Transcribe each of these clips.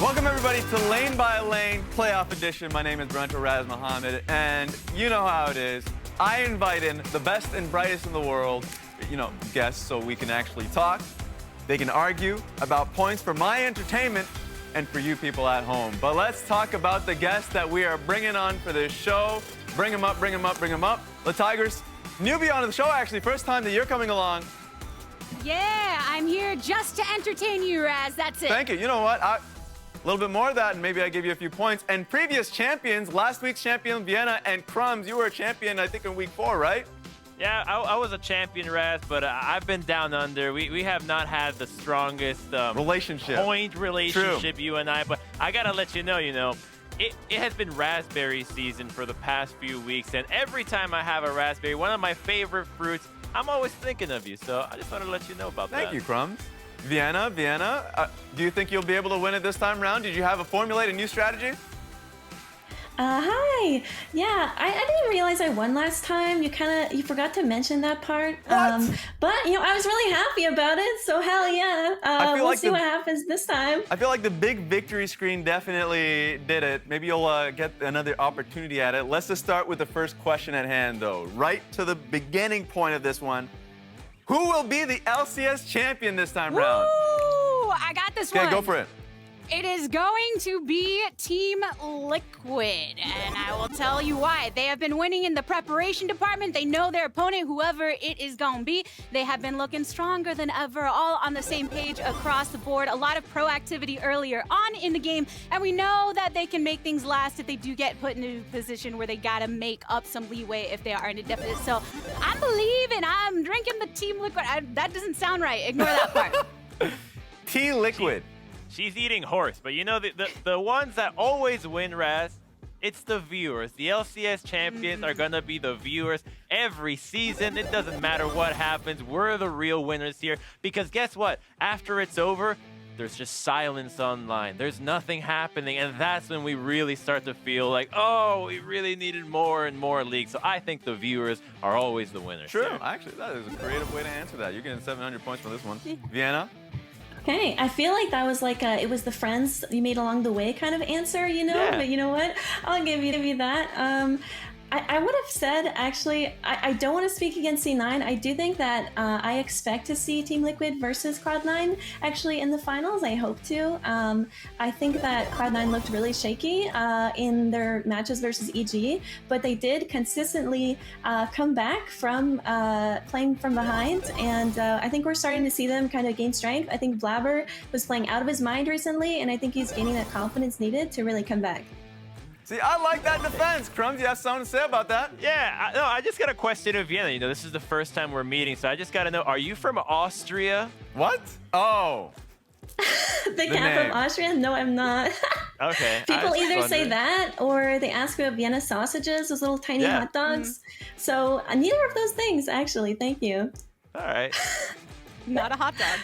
Welcome everybody to Lane by Lane Playoff Edition. My name is Brent Raz Muhammad, and you know how it is. I invite in the best and brightest in the world, guests, so we can actually talk. They can argue about points for my entertainment and for you people at home. But let's talk about the guests that we are bringing on for this show. Bring them up, bring them up, bring them up. The Tigers, newbie on the show, actually, first time that you're coming along. Yeah, I'm here just to entertain you, Raz. That's it. Thank you. You know what? A little bit more of that, and maybe I give you a few points. And previous champions, last week's champion, Vienna, and Crumbs, you were a champion, I think, in week 4, right? Yeah, I was a champion, Raz, but I've been down under. We have not had the strongest point relationship, True. You and I. But I got to let you know, it has been raspberry season for the past few weeks. And every time I have a raspberry, one of my favorite fruits, I'm always thinking of you. So I just wanted to let you know about that. Thank you, Crumbs. Vienna, do you think you'll be able to win it this time around? Did you have a formulated new strategy? Hi. Yeah, I didn't realize I won last time. You forgot to mention that part. What? But I was really happy about it. So hell yeah. We'll see what happens this time. I feel like the big victory screen definitely did it. Maybe you'll get another opportunity at it. Let's just start with the first question at hand, though. Right to the beginning point of this one. Who will be the LCS champion this time round? Woo! I got this one. Okay, go for it. It is going to be Team Liquid, and I will tell you why. They have been winning in the preparation department. They know their opponent, whoever it is going to be. They have been looking stronger than ever, all on the same page across the board. A lot of proactivity earlier on in the game, and we know that they can make things last if they do get put in a position where they got to make up some leeway if they are in a deficit. So I'm believing, I'm drinking the Team Liquid. That doesn't sound right. Ignore that part. Team Liquid. She's eating horse, but the ones that always win, Raz, it's the viewers. The LCS champions are going to be the viewers every season. It doesn't matter what happens. We're the real winners here. Because guess what? After it's over, there's just silence online. There's nothing happening, and that's when we really start to feel like, oh, we really needed more and more leagues. So I think the viewers are always the winners. True. Actually, that is a creative way to answer that. You're getting 700 points for this one. Vienna? Okay, I feel like that was like it was the friends you made along the way kind of answer, Yeah. But you know what? I'll give you that. I would have said, actually, I don't want to speak against C9. I do think that I expect to see Team Liquid versus Cloud9 actually in the finals. I hope to. I think that Cloud9 looked really shaky in their matches versus EG, but they did consistently come back from playing from behind, and I think we're starting to see them kind of gain strength. I think Blabber was playing out of his mind recently, and I think he's gaining that confidence needed to really come back. See, I like that defense. Crumbs, you have something to say about that? Yeah, I just got a question of Vienna. This is the first time we're meeting, so I just got to know, are you from Austria? What? Oh. The cap of Austria? No, I'm not. Okay. People either say that or they ask about Vienna sausages, those little tiny hot dogs. So neither of those things, actually. Thank you. All right. Not a hot dog.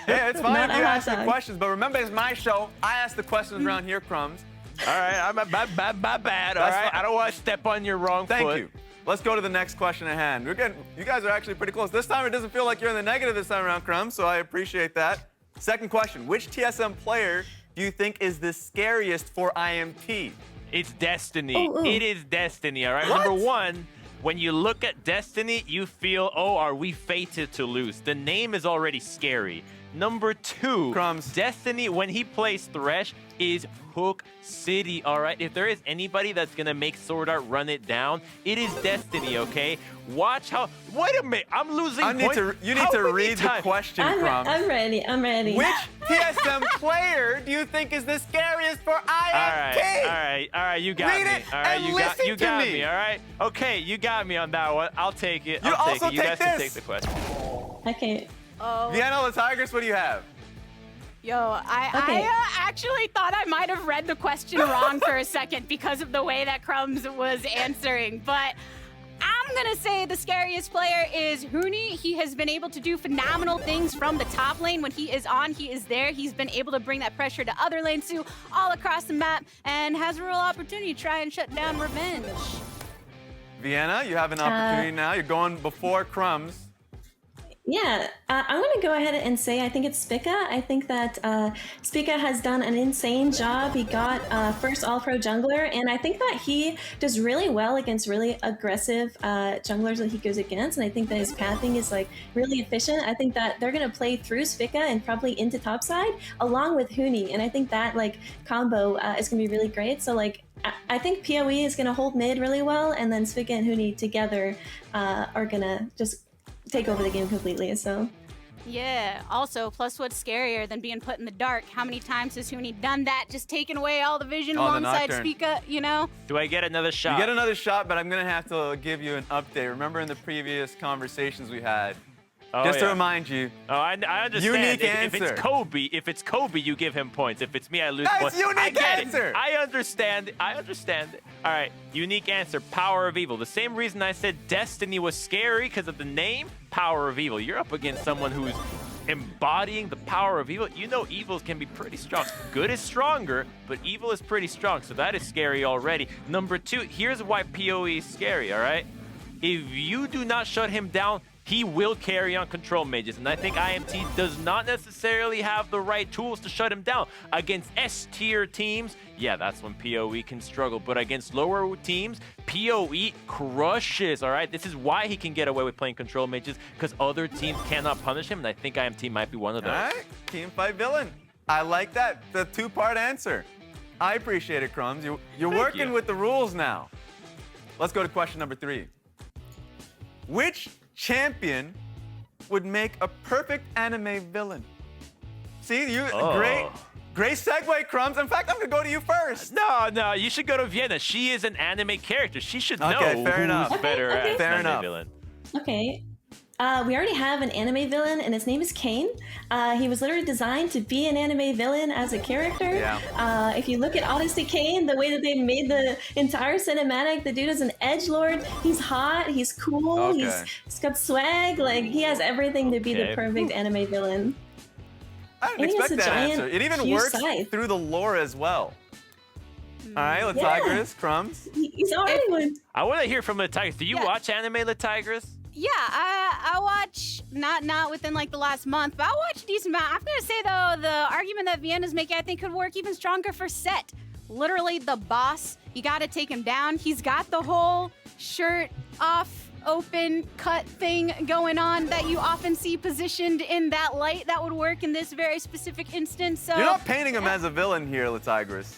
Yeah, it's fine Not if you a hot ask the dog. questions, but remember, it's my show. I ask the questions around here, Crumbs. All right, I'm bad. All right, I don't want to step on your wrong foot. Thank you. Let's go to the next question at hand. You guys are actually pretty close. This time it doesn't feel like you're in the negative this time around, Crumbs, so I appreciate that. Second question, which TSM player do you think is the scariest for IMT? It's Destiny. Ooh. It is Destiny, all right? What? Number one, when you look at Destiny, you feel, oh, are we fated to lose? The name is already scary. Number two, Crumbs. Destiny, when he plays Thresh, is Hook City, all right? If there is anybody that's going to make Sword Art run it down, it is Destiny, okay? Watch how... Wait a minute, I'm losing points. You need to read the question, Crumbs. I'm ready. Which TSM player do you think is the scariest for IMT? All right, you got Read me. it All right, and you listen got to me, all right? Okay, you got me on that one. I'll take it. You I'll take also it. You take guys can this. take the question. Okay. Oh. Vienna, the Tigers, what do you have? Yo, I actually thought I might have read the question wrong for a second because of the way that Crumbs was answering, but I'm gonna say the scariest player is Huni. He has been able to do phenomenal things from the top lane. When he is on, he is there. He's been able to bring that pressure to other lanes too, all across the map, and has a real opportunity to try and shut down Revenge. Vienna, you have an opportunity now. You're going before Crumbs. Yeah, I'm going to go ahead and say I think it's Spica. I think that Spica has done an insane job. He got first All-Pro jungler, and I think that he does really well against really aggressive junglers that he goes against, and I think that his pathing is like really efficient. I think that they're going to play through Spica and probably into topside along with Huni, and I think that like combo is going to be really great. So like I think PoE is going to hold mid really well, and then Spica and Huni together are going to just take over the game completely. So Yeah, also, plus what's scarier than being put in the dark? How many times has Huni done that? Just taking away all the vision alongside Spica, you know? Do I get another shot? You get another shot, but I'm going to have to give you an update. Remember in the previous conversations we had, just to remind you. Oh, I understand. Unique if answer. If it's Kobe, you give him points. If it's me, I lose That's points. unique I get answer. It. I understand. I understand. All right, unique answer. Power of Evil. The same reason I said Destiny was scary because of the name. Power of Evil. You're up against someone who's embodying the power of evil. You know, evils can be pretty strong. Good is stronger, but evil is pretty strong. So that is scary already. Number 2. Here's why PoE is scary. All right. If you do not shut him down, he will carry on control mages, and I think IMT does not necessarily have the right tools to shut him down. Against S-tier teams, yeah, that's when PoE can struggle, but against lower teams, PoE crushes, all right? This is why he can get away with playing control mages, because other teams cannot punish him, and I think IMT might be one of those. All right, team fight villain. I like that, the 2-part answer. I appreciate it, Crumbs. You're working with the rules now. Let's go to question number 3. Which champion would make a perfect anime villain? See, great segue, Crumbs. In fact, I'm gonna go to you first. No, you should go to Vienna. She is an anime character. She should know fair enough. who's better Okay. as Fair an enough. anime villain. Okay. We already have an anime villain, and his name is Kane. He was literally designed to be an anime villain as a character. Yeah. If you look at Odyssey Kane, the way that they made the entire cinematic, the dude is an edgelord. He's hot. He's cool. Okay. He's got swag. Like, he has everything to be the perfect anime villain. I didn't And he has expect a that giant, answer. It even huge works scythe. through the lore as well. All right, Tigris, Crumbs. He's already one. I want to hear from the Tigers. Do you watch anime, the Tigers? Yeah, I watch, not within like the last month, but I watch a decent amount. I'm gonna say though, the argument that Vienna's making, I think could work even stronger for Set. Literally the boss, you gotta take him down. He's got the whole shirt off, open, cut thing going on that you often see positioned in that light. That would work in this very specific instance. So You're not painting him as a villain here, Tigris.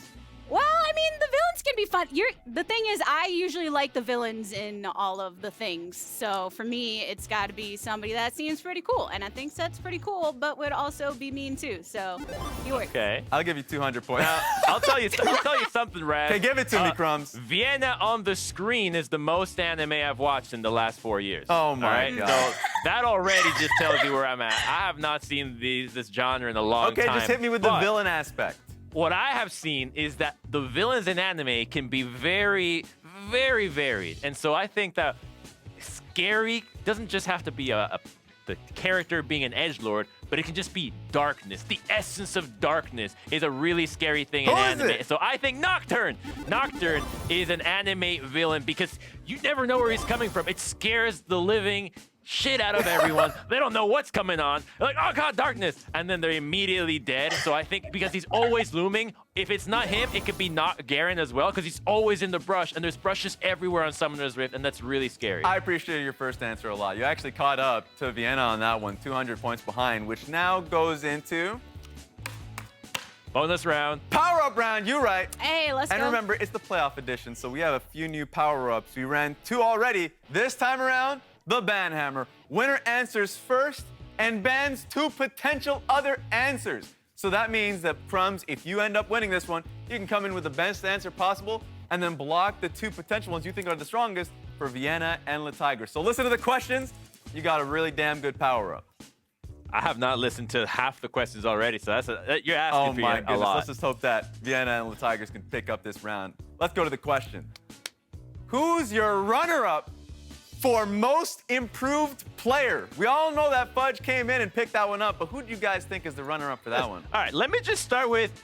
well, I mean, the villains can be fun. The thing is, I usually like the villains in all of the things. So for me, it's got to be somebody that seems pretty cool. And I think Set's pretty cool, but would also be mean too. So you work. Okay. I'll give you 200 points. I'll tell you something, Raz. Okay, give it to me, Crumbs. Vienna on the screen is the most anime I've watched in the last 4 years. Oh my God. So that already just tells you where I'm at. I have not seen this genre in a long time. Okay, just hit me with the villain aspect. What I have seen is that the villains in anime can be very, very varied. And so I think that scary doesn't just have to be the character being an edgelord, but it can just be darkness. The essence of darkness is a really scary thing in anime. It? So I think Nocturne. Nocturne is an anime villain because you never know where he's coming from. It scares the living shit out of everyone. They don't know what's coming on. They're like, oh God, darkness. And then they're immediately dead. So I think because he's always looming, if it's not him, it could be not Garen as well, because he's always in the brush, and there's brushes everywhere on Summoner's Rift, and that's really scary. I appreciated your first answer a lot. You actually caught up to Vienna on that one, 200 points behind, which now goes into Bonus round. power-up round. You're right. Hey, let's go. And remember, it's the playoff edition, so we have a few new power-ups. We ran 2 already. This time around, the Banhammer. Winner answers first and bans 2 potential other answers. So that means that, Crumbs, if you end up winning this one, you can come in with the best answer possible and then block the 2 potential ones you think are the strongest for Vienna and Tigris. So listen to the questions. You got a really damn good power-up. I have not listened to half the questions already, so you're asking for a lot. Let's just hope that Vienna and Tigris can pick up this round. Let's go to the question. Who's your runner-up for most improved player? We all know that Fudge came in and picked that one up, but who do you guys think is the runner-up for that one? All right, let me just start with,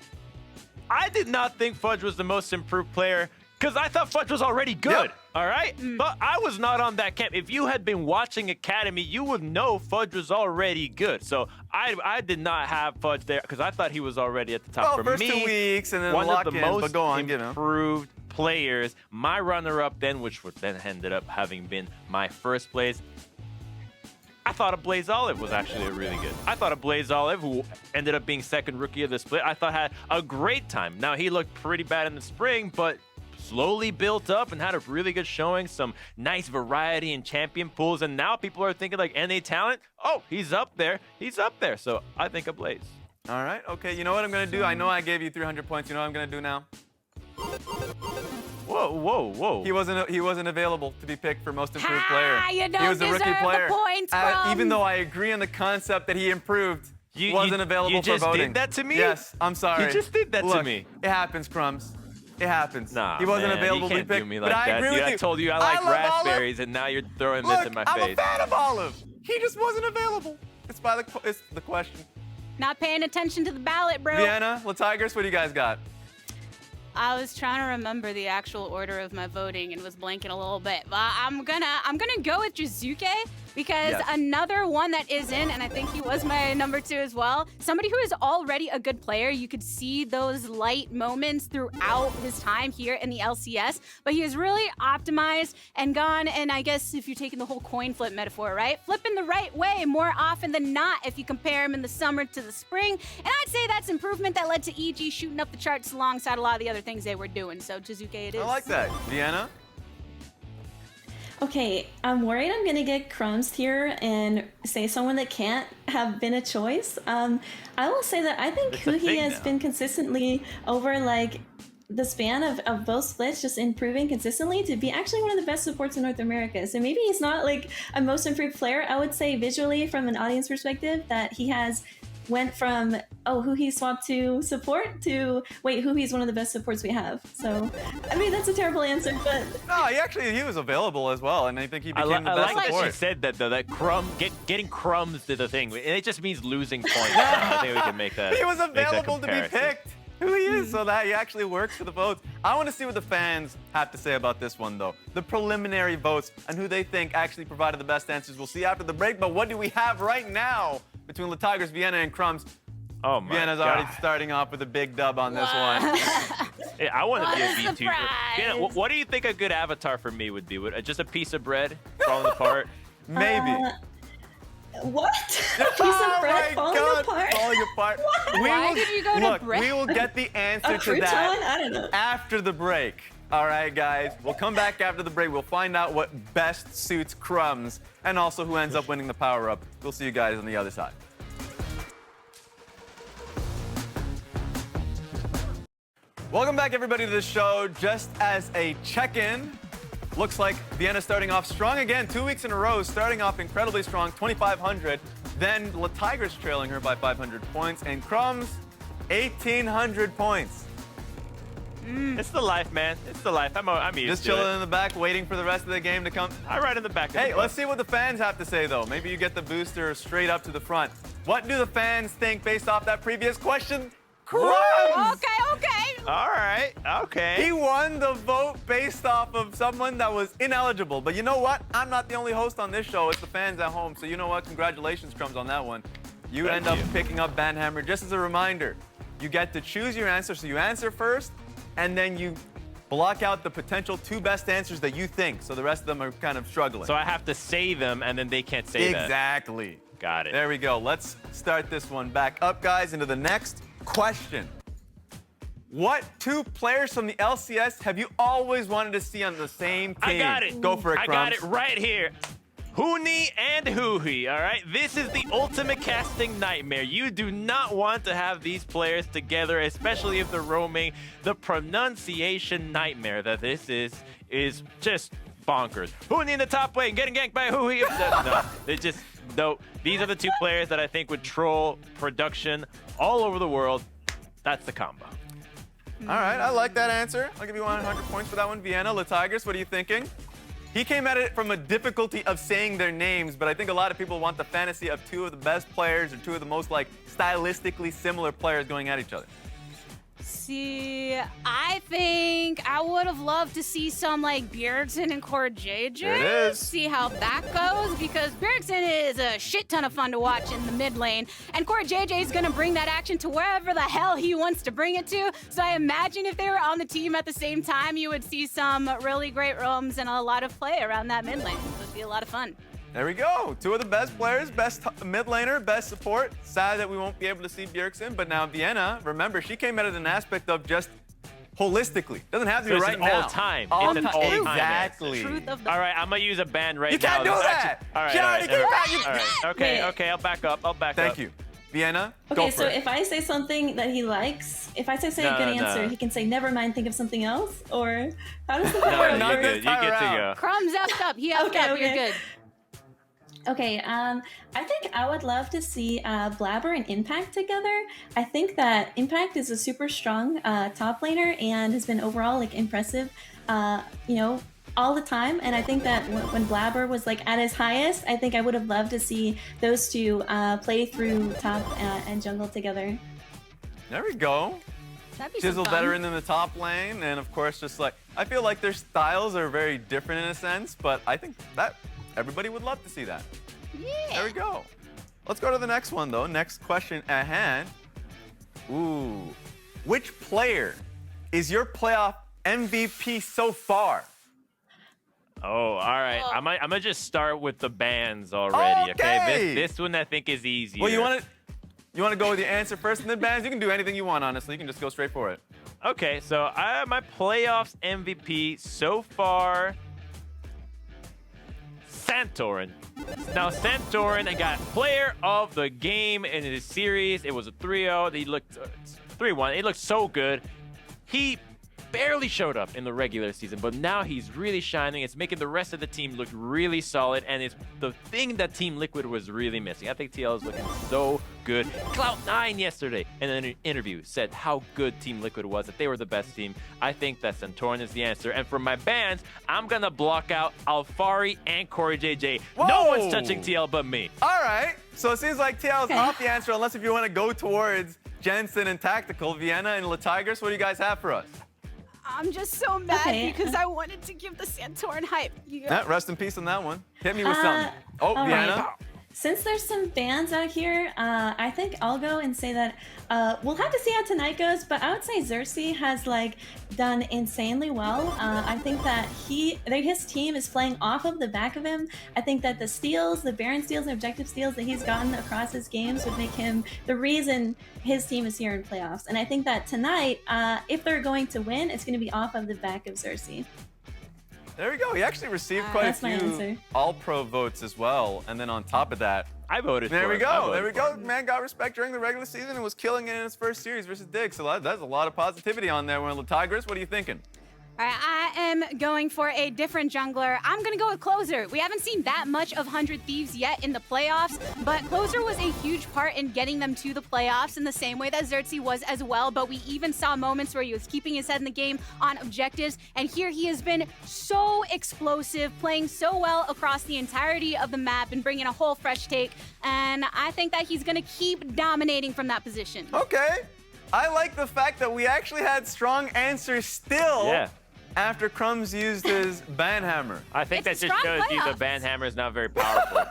I did not think Fudge was the most improved player because I thought Fudge was already good. Yep. All right? But I was not on that camp. If you had been watching Academy, you would know Fudge was already good. So I did not have Fudge there because I thought he was already at the top. Well, For first me, 2 weeks and then one lock of the in, most but go on, you know. improved players. My runner-up then, which would then ended up having been my first place, I thought a Blaze Olive was actually really good. I thought a Blaze Olive, who ended up being second rookie of the split, I thought had a great time. Now, he looked pretty bad in the spring, but slowly built up and had a really good showing, some nice variety in champion pools, and now people are thinking like NA talent, oh, he's up there. He's up there. So I think a Blaze. All right, okay, you know what I'm gonna do? I know I gave you 300 points. You know what I'm gonna do now? Whoa, whoa, whoa. He wasn't available to be picked for most improved player. You don't He was a rookie deserve player. the points, Even though I agree on the concept that he improved, You- wasn't you- available you for just voting. did that to me? Yes, I'm sorry. You just did that to Look, me. It happens, Crumbs. It happens. Nah, he wasn't man, available you can't to be picked. do me but like I that. agree Dude, with I you. told you I like love Olive. raspberries, and now you're throwing Look, this in my I'm face. a fan of Olive. He just wasn't available. It's the question. Not paying attention to the ballot, bro. Vienna, Tigers, what do you guys got? I was trying to remember the actual order of my voting and was blanking a little bit. But I'm gonna go with Jizuke because Yes. another one that is in, and I think he was my number 2 as well. Somebody who is already a good player. You could see those light moments throughout his time here in the LCS, but he is really optimized and gone. And I guess if you're taking the whole coin flip metaphor, right? Flipping the right way more often than not if you compare him in the summer to the spring. And I'd say that's improvement that led to EG shooting up the charts alongside a lot of the other things they were doing. So Jizuke it is. I like that. Vienna? Okay, I'm worried I'm gonna get crumbs here and say someone that can't have been a choice. I will say that I think It's a Huhi thing has now. been consistently over like the span of both splits, just improving consistently to be actually one of the best supports in North America. So maybe he's not like a most improved player. I would say visually from an audience perspective that he has went from, oh, Huhi swapped to support to, wait, Huhi's one of the best supports we have. So, I mean, that's a terrible answer, but No, he was available as well, and I think he I became the best like that she support. said that, though, that getting crumbs to the thing. And it just means losing points. I think we can make that. He was make that available to be comparison. picked. Who he is, so that he actually works for the votes. I want to see what the fans have to say about this one, though. The preliminary votes and who they think actually provided the best answers. We'll see after the break. But what do we have right now between the Tigers, Vienna, and Crumbs? Oh my Vienna's God. already starting off with a big dub on this one. Yeah, I want to be a What a V2. Vienna, what do you think a good avatar for me would be? Just a piece of bread falling apart? Maybe. what? A piece of bread falling apart? Falling apart. Why did you go to Look, bread? we will get the answer A to crouton? that I don't know. after the break. All right, guys. We'll come back after the break. We'll find out what best suits Crumbs and also who ends up winning the power-up. We'll see you guys on the other side. Welcome back, everybody, to the show. Just as a check-in, looks like Vienna starting off strong again, 2 weeks in a row, starting off incredibly strong, 2,500. Then the Tigers trailing her by 500 points, and Crumbs, 1,800 points. It's the life, man. It's the life. I'm used Just to chilling it. in the back, waiting for the rest of the game to come. I ride in the back of Hey, the let's bus. see what the fans have to say, though. Maybe you get the booster straight up to the front. What do the fans think based off that previous question? Crumbs! Okay. All right. Okay. He won the vote based off of someone that was ineligible. But you know what? I'm not the only host on this show. It's the fans at home. So you know what? Congratulations, Crumbs, on that one. You Thank end up you. picking up Banhammer. Just as a reminder, you get to choose your answer. So you answer first, and then you block out the potential 2 best answers that you think. So the rest of them are kind of struggling. So I have to say them, and then they can't say that. Exactly. Got it. There we go. Let's start this one back up, guys, into the next question. What 2 players from the LCS have you always wanted to see on the same team? I got it. Go for it, I Crumbs. got it right here. Huni and Huhi, all right? This is the ultimate casting nightmare. You do not want to have these players together, especially if they're roaming. The pronunciation nightmare that this is just bonkers. Huni in the top lane, getting ganked by Huhi. No, they just, no. These are the 2 players that I think would troll production all over the world. That's the combo. All right, I like that answer. I'll give you 100 points for that one. Vienna, Tigers, what are you thinking? He came at it from a difficulty of saying their names, but I think a lot of people want the fantasy of 2 of the best players or 2 of the most like stylistically similar players going at each other. See, I think I would have loved to see some like Bjergsen and Core JJ. There it is. See how that goes, because Bjergsen is a shit ton of fun to watch in the mid lane, and Core JJ is gonna bring that action to wherever the hell he wants to bring it to. So I imagine if they were on the team at the same time, you would see some really great roams and a lot of play around that mid lane. So it'd be a lot of fun. There we go. Two of the best players, best mid laner, best support. Sad that we won't be able to see Bjergsen, but now Vienna, remember, she came at it an aspect of just holistically. Doesn't have to So be it's right an now. all-time. All It's an time. all-time Exactly. Truth of the All right, I'm gonna use a band right You now. can't do that. All right, She all already right, came all back. right, all right. Okay, Wait. okay, I'll back up. I'll back up. Thank you. Vienna, Okay, go for so it. if I say something that he likes, if I say a No, good no. answer, he can say, never mind, think of something else? Or how does this No, work? not you're this good. You time get to around. go. Crumbs effed up. He effed Okay, up. You're okay. good. Okay, I think I would love to see Blabber and Impact together. I think that Impact is a super strong top laner and has been overall like impressive, all the time. And I think that when Blabber was like at his highest, I think I would have loved to see those two play through top and jungle together. There we go. That'd be some Chisel fun. veteran in the top lane, and of course, just like, I feel like their styles are very different in a sense, but I think that everybody would love to see that. Yeah. There we go. Let's go to the next one, though. Next question at hand. Ooh. Which player is your playoff MVP so far? Oh, all right. I'm gonna just start with the bands already. Okay. Okay. This one I think is easier. Well, you want to go with your answer first and then bands? You can do anything you want, honestly. You can just go straight for it. Okay, so my playoffs MVP so far, Santorin. Now Santorin, I got player of the game in his series. It was a 3-0. He looked 3-1. It looked so good. He barely showed up in the regular season, but now he's really shining. It's making the rest of the team look really solid, and it's the thing that Team Liquid was really missing. I think TL is looking so good. Cloud9 yesterday in an interview said how good Team Liquid was, that they were the best team. I think that Santorin is the answer. And for my bans, I'm gonna block out Alfari and Corey JJ. No Whoa! one's touching TL but me. All right. So it seems like TL's Okay. off the answer, unless if you want to go towards Jensen and Tactical, Vienna and Latigris. What do you guys have for us? I'm just so mad Okay. because I wanted to give the Santorin hype. Yeah, rest in peace on that one. Hit me with Uh, something. Oh, all Vienna. right. Since there's some bands out here, I think I'll go and say that we'll have to see how tonight goes, but I would say Xerxes has like done insanely well. I think that his team is playing off of the back of him. I think that the steals, the Baron steals and objective steals that he's gotten across his games would make him the reason his team is here in playoffs. And I think that tonight, if they're going to win, it's going to be off of the back of Xerxes. There we go. He actually received quite a That's my few answer. All-Pro votes as well. And then on top of that, I voted there for we him. I go. voted There we for go. him. Man got respect during the regular season and was killing it in his first series versus Dig. So that's a lot of positivity on there. When Latigris, what are you thinking? All right, I am going for a different jungler. I'm going to go with Closer. We haven't seen that much of 100 Thieves yet in the playoffs, but Closer was a huge part in getting them to the playoffs in the same way that Xerxes was as well. But we even saw moments where he was keeping his head in the game on objectives. And here he has been so explosive, playing so well across the entirety of the map and bringing a whole fresh take. And I think that he's going to keep dominating from that position. Okay. I like the fact that we actually had strong answers still. Yeah. After Crumbs used his banhammer. I think It's that a just strong shows you the playoffs. ban hammer is not very powerful.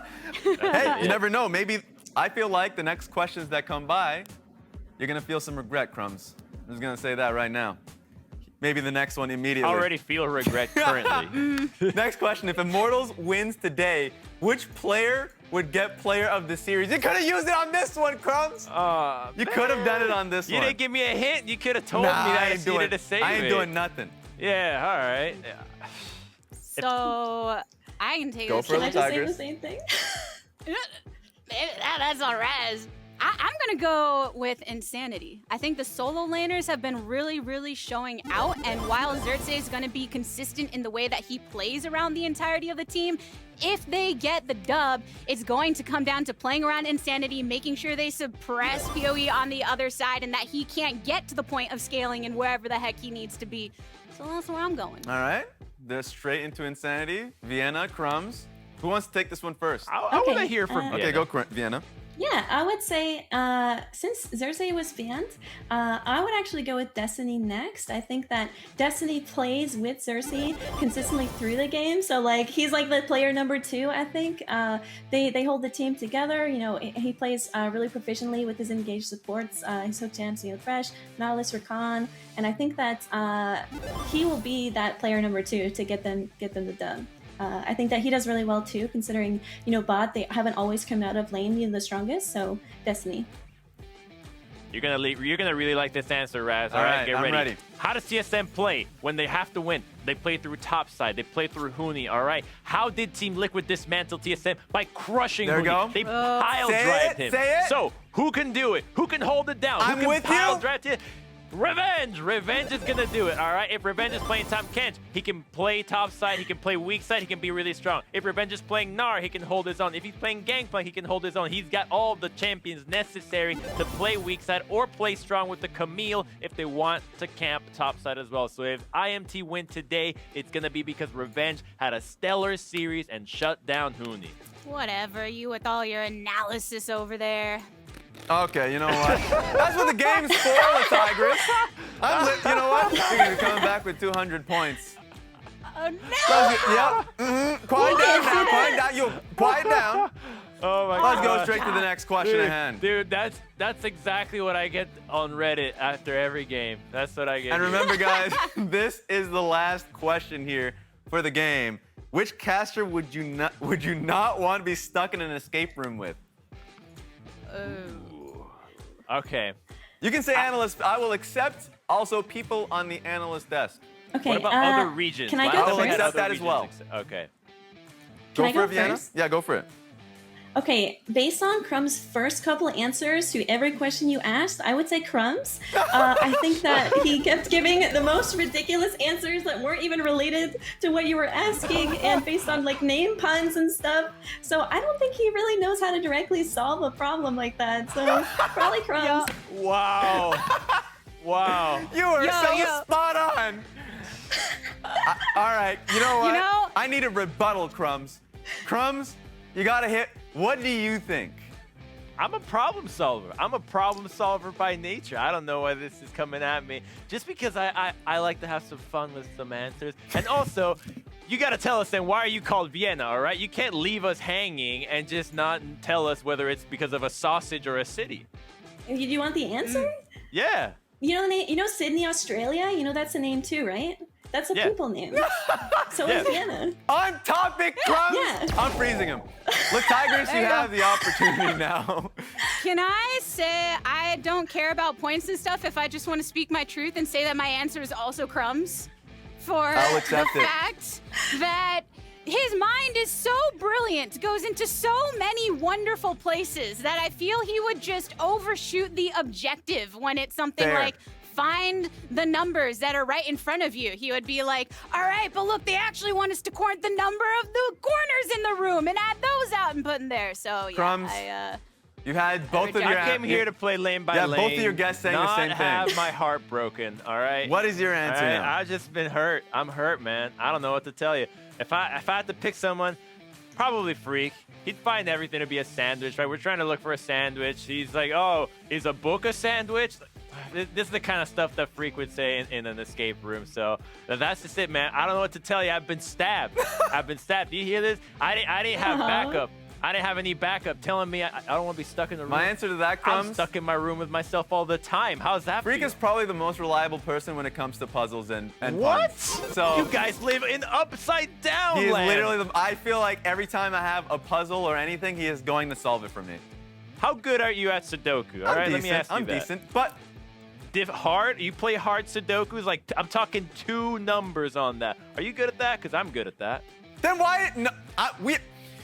Hey, you never know. Maybe I feel like the next questions that come by, you're gonna feel some regret, Crumbs. I'm just gonna say that right now. Maybe the next one immediately. Already feel regret currently. Next question. If Immortals wins today, which player would get player of the series? You could have used it on this one, Crumbs. You could have done it on this You one. didn't give me a hint. You could have told Nah, me that I I ain't doing, needed to save I ain't it. doing nothing. Yeah, all right. Yeah. So I can take Go this. for Can I the just say Tigers. the same thing? That's all right. I'm gonna go with Insanity. I think the solo laners have been really showing out, and while Xerxes is gonna be consistent in the way that he plays around the entirety of the team, if they get the dub, it's going to come down to playing around Insanity, making sure they suppress PoE on the other side, and that he can't get to the point of scaling and wherever the heck he needs to be. So that's where I'm going. All right. They're straight into Insanity. Vienna, Crumbs. Who wants to take this one first? I want to hear from Okay, Vienna. go Vienna. Yeah, I would say since Xerxes was banned, I would actually go with Destiny next. I think that Destiny plays with Xerxes consistently through the game, so like he's like the player number 2. I think they hold the team together. You know, he plays really proficiently with his engaged supports. His hook champs, you know, Thresh, Nautilus, Rakan, and I think that he will be that player number 2 to get them the dub. I think that he does really well too, considering, you know, bot, they haven't always come out of lane being the strongest, so Destiny. You're gonna really like this answer, Raz. All right, get I'm ready. ready. How does CSM play when they have to win? They play through topside. They play through Huni. All right. How did Team Liquid dismantle TSM? By crushing There Huni. we go. They pile drived him. Say it. So who can do it? Who can hold it down? I'm who can with pile you. drive it? Revenge! Revenge is gonna do it, all right? If Revenge is playing top Kench, he can play top side, he can play weak side, he can be really strong. If Revenge is playing Gnar, he can hold his own. If he's playing Gangplank, he can hold his own. He's got all the champions necessary to play weak side or play strong with the Camille if they want to camp top side as well. So if IMT win today, it's gonna be because Revenge had a stellar series and shut down Huni. Whatever, you with all your analysis over there. Okay, you know what? That's what the game's for, Tigris. You know what? You're gonna be coming back with 200 points. Oh no! Yep. Quiet down now. Quiet down. You quiet down. Oh my Let's god. go straight to the next question at hand. Dude, that's exactly what I get on Reddit after every game. That's what I get. And here. remember, guys, this is the last question here for the game. Which caster would you not want to be stuck in an escape room with? Okay. You can say analyst. I will accept also people on the analyst desk. Okay. What about other regions? Can I Why go don't we first? have I'll other accept that as well. regions Okay. Can Go I for go it, Vienna? first? Yeah, go for it. Okay, based on Crumb's first couple answers to every question you asked, I would say Crumbs. I think that he kept giving the most ridiculous answers that weren't even related to what you were asking and based on like name puns and stuff. So I don't think he really knows how to directly solve a problem like that. So probably Crumbs. Wow. Wow. You are so yo. spot on. All right, you know what? You know- I need a rebuttal, Crumbs. Crumbs, you gotta hit. What do you think? I'm a problem solver. I'm a problem solver by nature. I don't know why this is coming at me. Just because I like to have some fun with some answers. And also, you got to tell us then, why are you called Vienna, all right? You can't leave us hanging and just not tell us whether it's because of a sausage or a city. Do you want the answer? Yeah. You know the name, you know Sydney, Australia? You know that's a name too, right? That's a Yeah. people name. So Yeah. is Vienna. On topic, Crumbs. Yeah. I'm freezing him. Look, Tigers, you you have the opportunity now. Can I say I don't care about points and stuff if I just want to speak my truth and say that my answer is also Crumbs? For I'll accept the it. fact that his mind is so brilliant, goes into so many wonderful places that I feel he would just overshoot the objective when it's something Fair. like find the numbers that are right in front of you. He would be like, all right, but look, they actually want us to count the number of the corners in the room and add those out and put in there. So yeah, Crumbs. You had both of I your. I came here to play lane by Yeah, lane. both of your guests saying the same not thing. have my heart broken, all right? What is your answer All right, now? I've just been hurt. I'm hurt, man. I don't know what to tell you. If I had to pick someone, probably Freak. He'd find everything to be a sandwich, right? We're trying to look for a sandwich. He's like, oh, is a book a sandwich? This is the kind of stuff that Freak would say in an escape room. So that's just it, man. I don't know what to tell you. I've been stabbed. I've been stabbed. Do you hear this? I didn't have backup. I didn't have any backup telling me I don't want to be stuck in the room. My answer to that, Crumbs. I'm stuck in my room with myself all the time. How's that Freak feel? is probably the most reliable person when it comes to puzzles and What? puns. So You guys live in upside down he is land. literally. I feel like every time I have a puzzle or anything, he is going to solve it for me. How good are you at Sudoku? All right, let me ask you I'm that. decent, but Hard? You play hard Sudokus? Like, I'm talking 2 numbers on that. Are you good at that? Because I'm good at that. then why? No, you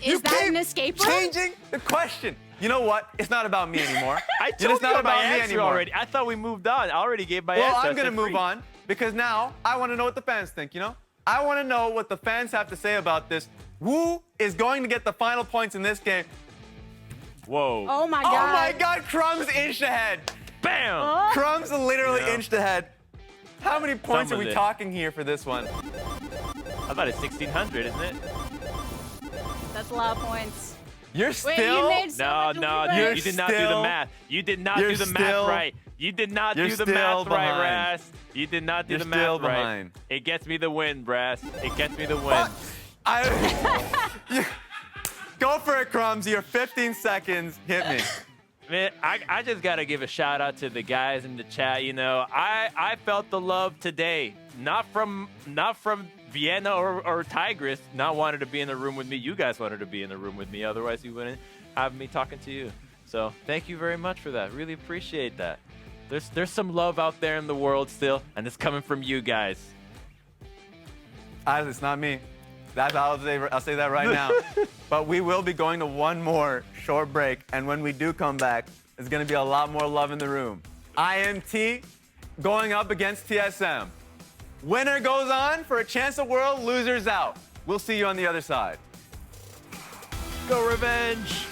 Is that keep an escape room? changing the question. You know what? It's not about me anymore. I It's told not you about my me answer anymore. already. I thought we moved on. I already gave my Well, answer. I'm I gonna said move Freak. on because now I want to know what the fans think. You know, I want to know what the fans have to say about this. Who is going to get the final points in this game? Whoa. Oh my god. Oh my God! Crumbs inched ahead. Bam! Oh. Crumbs literally Yeah. inched ahead. How many points Some are of we it. talking here for this one? I thought it's 1,600, isn't it? That's a lot of points. You're Wait, still. you made so No, much no, leeway. you did not do the still- math. You did not you're do the math still- right. You did not you're do the still math right, behind. Raz. You did not do You're the still math right. behind. It gets me the win, Brass. It gets me the win. Go for it, Crumbs. You're 15 seconds. Hit me. Man, I just gotta give a shout out to the guys in the chat. You know, I felt the love today, not from Vienna or Tigris, not wanted to be in the room with me. You guys wanted to be in the room with me, otherwise you wouldn't have me talking to you. So thank you very much for that. Really appreciate that. There's some love out there in the world still, and it's coming from you guys. It's not me. I'll say that right now. But we will be going to one more short break, and when we do come back, there's going to be a lot more love in the room. IMT going up against TSM. Winner goes on for a chance at world, losers out. We'll see you on the other side. Go Revenge!